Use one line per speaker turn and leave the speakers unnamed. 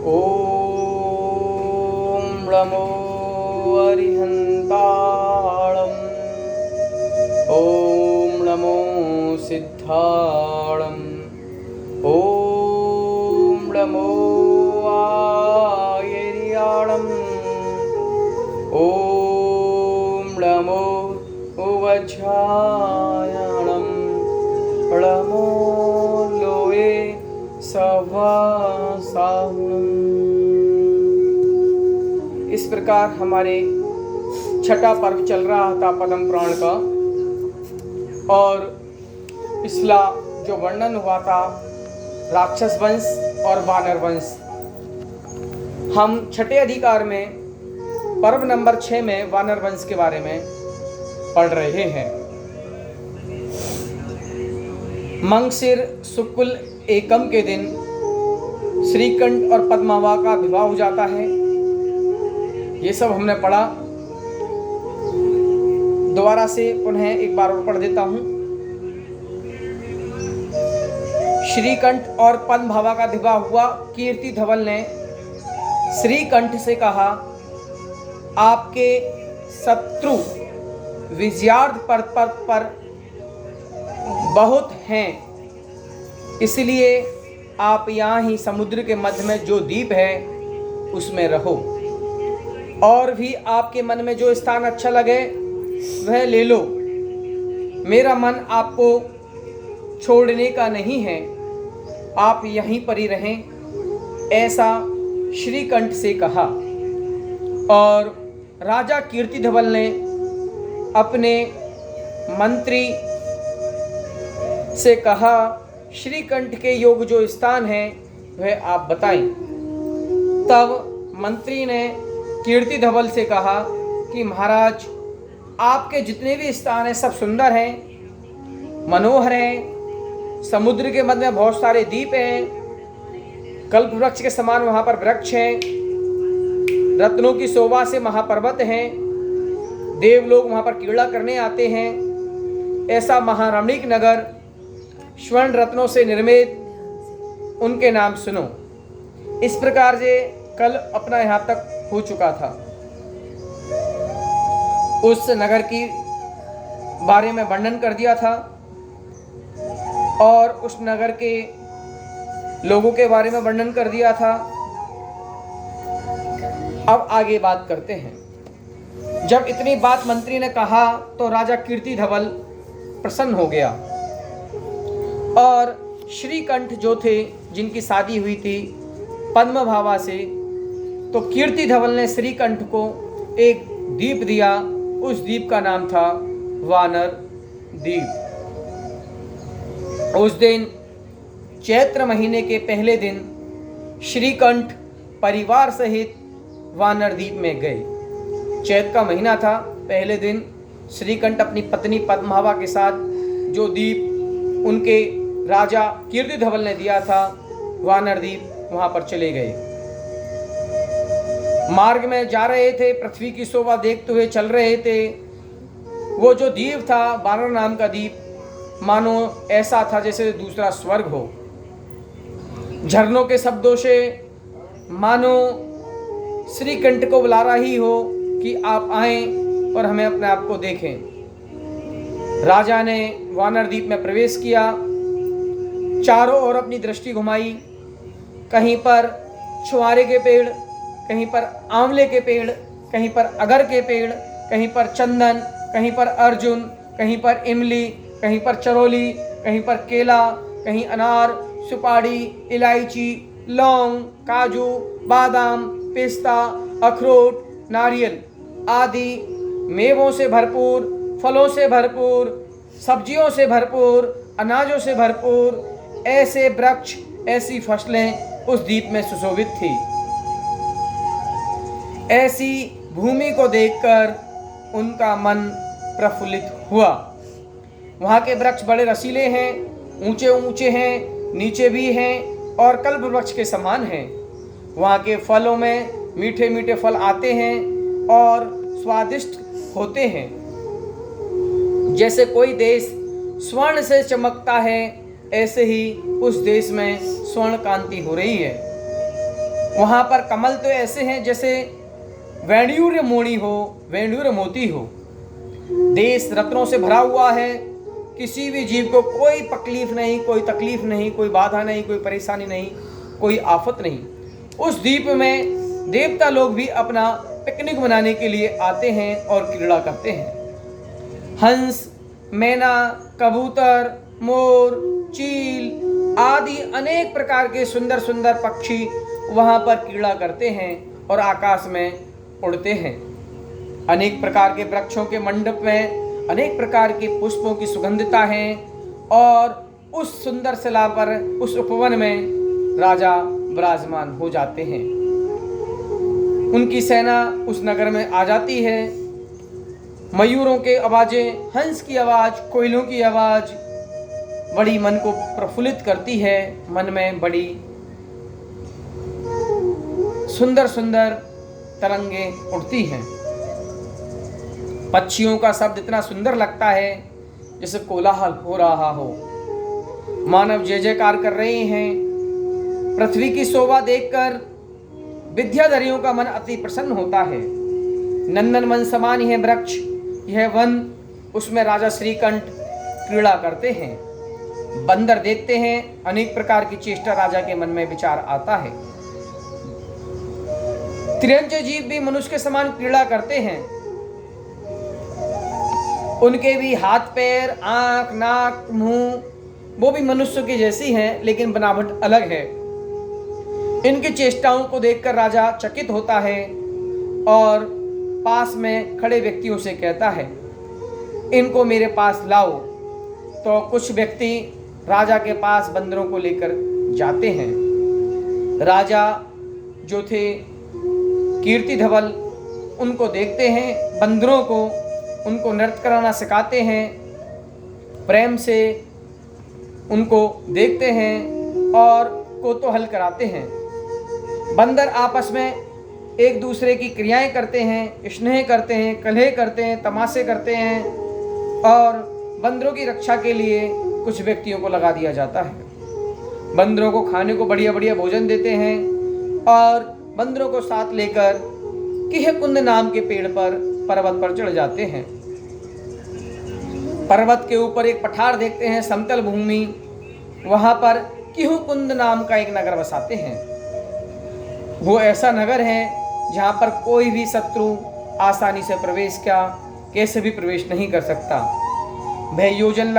ॐ नमो अरिहन्ताळं। ॐ नमो सिद्धाळं। ॐ नमो आयर्याळं। ॐ नमो उवच्छायाळं। नमो लोये सभासाहुणम्। इस प्रकार हमारे छठा पर्व चल रहा था पद्म पुराण का, और पिछला जो वर्णन हुआ था राक्षस वंश और वानर वंश, हम छठे अधिकार में पर्व नंबर 6 में वानर वंश के बारे में पढ़ रहे हैं। मंगशिर शुक्ल एकम के दिन श्रीकंठ और पद्मावा का विवाह हो जाता है। ये सब हमने पढ़ा। दोबारा से पुनः एक बार और पढ़ देता हूँ। श्रीकंठ और पद्मावा का विवाह हुआ। कीर्ति धवल ने श्रीकंठ से कहा, आपके शत्रु विजयार्थ पर्वत पर बहुत हैं, इसलिए आप यहाँ ही समुद्र के मध्य में जो द्वीप है उसमें रहो, और भी आपके मन में जो स्थान अच्छा लगे वह ले लो। मेरा मन आपको छोड़ने का नहीं है, आप यहीं पर ही रहें, ऐसा श्रीकंठ से कहा। और राजा कीर्ति धवल ने अपने मंत्री से कहा, श्रीकंठ के योग जो स्थान है वह आप बताएं। तब मंत्री ने कीर्ति धवल से कहा कि महाराज, आपके जितने भी स्थान हैं सब सुंदर हैं, मनोहर हैं। समुद्र के मध्य में बहुत सारे द्वीप हैं, कल्प वृक्ष के समान वहाँ पर वृक्ष हैं, रत्नों की शोभा से महापर्वत हैं, देवलोग वहाँ पर क्रीड़ा करने आते हैं। ऐसा महारमणीक नगर स्वर्ण रत्नों से निर्मित, उनके नाम सुनो। इस प्रकार से कल अपना यहाँ तक हो चुका था। उस नगर की बारे में वर्णन कर दिया था, और उस नगर के लोगों के बारे में वर्णन कर दिया था। अब आगे बात करते हैं। जब इतनी बात मंत्री ने कहा तो राजा कीर्ति धवल प्रसन्न हो गया, और श्रीकंठ जो थे, जिनकी शादी हुई थी पद्मभावा से, तो कीर्ति धवल ने श्रीकंठ को एक द्वीप दिया। उस द्वीप का नाम था वानर द्वीप। उस दिन चैत्र महीने के पहले दिन श्रीकंठ परिवार सहित वानर द्वीप में गए। चैत्र का महीना था। पहले दिन श्रीकंठ अपनी पत्नी पद्मावा के साथ जो द्वीप उनके राजा कीर्ति धवल ने दिया था, वानर द्वीप, वहां पर चले गए। मार्ग में जा रहे थे, पृथ्वी की शोभा देखते हुए चल रहे थे। वो जो द्वीप था, वानर नाम का द्वीप, मानो ऐसा था जैसे दूसरा स्वर्ग हो। झरनों के शब्दों से मानो श्रीकंठ को बुला रही हो कि आप आएं और हमें अपने आप को देखें। राजा ने वानर द्वीप में प्रवेश किया, चारों ओर अपनी दृष्टि घुमाई। कहीं पर छुआरे के पेड़, कहीं पर आंवले के पेड़, कहीं पर अगर के पेड़, कहीं पर चंदन, कहीं पर अर्जुन, कहीं पर इमली, कहीं पर चरोली, कहीं पर केला, कहीं अनार, सुपारी, इलायची, लौंग, काजू, बादाम, पिस्ता, अखरोट, नारियल आदि मेवों से भरपूर, फलों से भरपूर, सब्जियों से भरपूर, अनाजों से भरपूर ऐसे वृक्ष, ऐसी फसलें उस द्वीप में सुशोभित थी। ऐसी भूमि को देखकर उनका मन प्रफुल्लित हुआ। वहाँ के वृक्ष बड़े रसीले हैं, ऊंचे ऊंचे हैं, नीचे भी हैं, और कल्प वृक्ष के समान हैं। वहाँ के फलों में मीठे मीठे फल आते हैं और स्वादिष्ट होते हैं। जैसे कोई देश स्वर्ण से चमकता है, ऐसे ही उस देश में स्वर्ण कांति हो रही है। वहाँ पर कमल तो ऐसे हैं जैसे वेणुर मोणी हो, वेणुर मोती हो। देश रत्नों से भरा हुआ है, किसी भी जीव को कोई तकलीफ नहीं, कोई तकलीफ नहीं, कोई बाधा नहीं, कोई परेशानी नहीं, कोई आफत नहीं। उस द्वीप में देवता लोग भी अपना पिकनिक मनाने के लिए आते हैं और क्रीड़ा करते हैं। हंस, मैना, कबूतर, मोर, चील आदि अनेक प्रकार के सुंदर सुंदर पक्षी वहाँ पर क्रीड़ा करते हैं और आकाश में उड़ते हैं। अनेक प्रकार के वृक्षों के मंडप में अनेक प्रकार के पुष्पों की सुगंधता है और उस सुंदर शिला पर, उस उपवन में राजा विराजमान हो जाते हैं। उनकी सेना उस नगर में आ जाती है। मयूरों के आवाजें, हंस की आवाज, कोयलों की आवाज बड़ी मन को प्रफुल्लित करती है। मन में बड़ी सुंदर सुंदर तरंगे उठती हैं। पक्षियों का शब्द इतना सुंदर लगता है जैसे कोलाहल हो रहा हो। मानव जय जयकार कर रहे हैं। पृथ्वी की शोभा देखकर विद्याधरियों का मन अति प्रसन्न होता है। नंदन वन समान यह वृक्ष, यह वन, उसमें राजा श्रीकंठ क्रीड़ा करते हैं। बंदर देखते हैं, अनेक प्रकार की चेष्टा राजा के मन में विचार आता है। तिर्यंच जीव भी मनुष्य के समान क्रीड़ा करते हैं। उनके भी हाथ पैर, आंख, नाक, मुंह वो भी मनुष्य की जैसी हैं, लेकिन बनावट अलग है। इनकी चेष्टाओं को देखकर राजा चकित होता है और पास में खड़े व्यक्तियों से कहता है, इनको मेरे पास लाओ। तो कुछ व्यक्ति राजा के पास बंदरों को लेकर जाते हैं। राजा जो थे कीर्ति धवल, उनको देखते हैं, बंदरों को उनको नृत्य कराना सिखाते हैं। प्रेम से उनको देखते हैं और कौतूहल कराते हैं। बंदर आपस में एक दूसरे की क्रियाएं करते हैं, स्नेह करते हैं, कलह करते हैं, तमाशे करते हैं और बंदरों की रक्षा के लिए कुछ व्यक्तियों को लगा दिया जाता है। बंदरों को खाने को बढ़िया बढ़िया भोजन देते हैं और बंदरों को साथ लेकर किहकुंद नाम के पेड़ पर, पर्वत पर चढ़ जाते हैं। पर्वत के ऊपर एक पठार देखते हैं, समतल भूमि, वहां पर किहकुंद नाम का एक नगर बसाते हैं। वो ऐसा नगर है जहां पर कोई भी शत्रु आसानी से प्रवेश कैसे भी प्रवेश नहीं कर सकता। भय योजन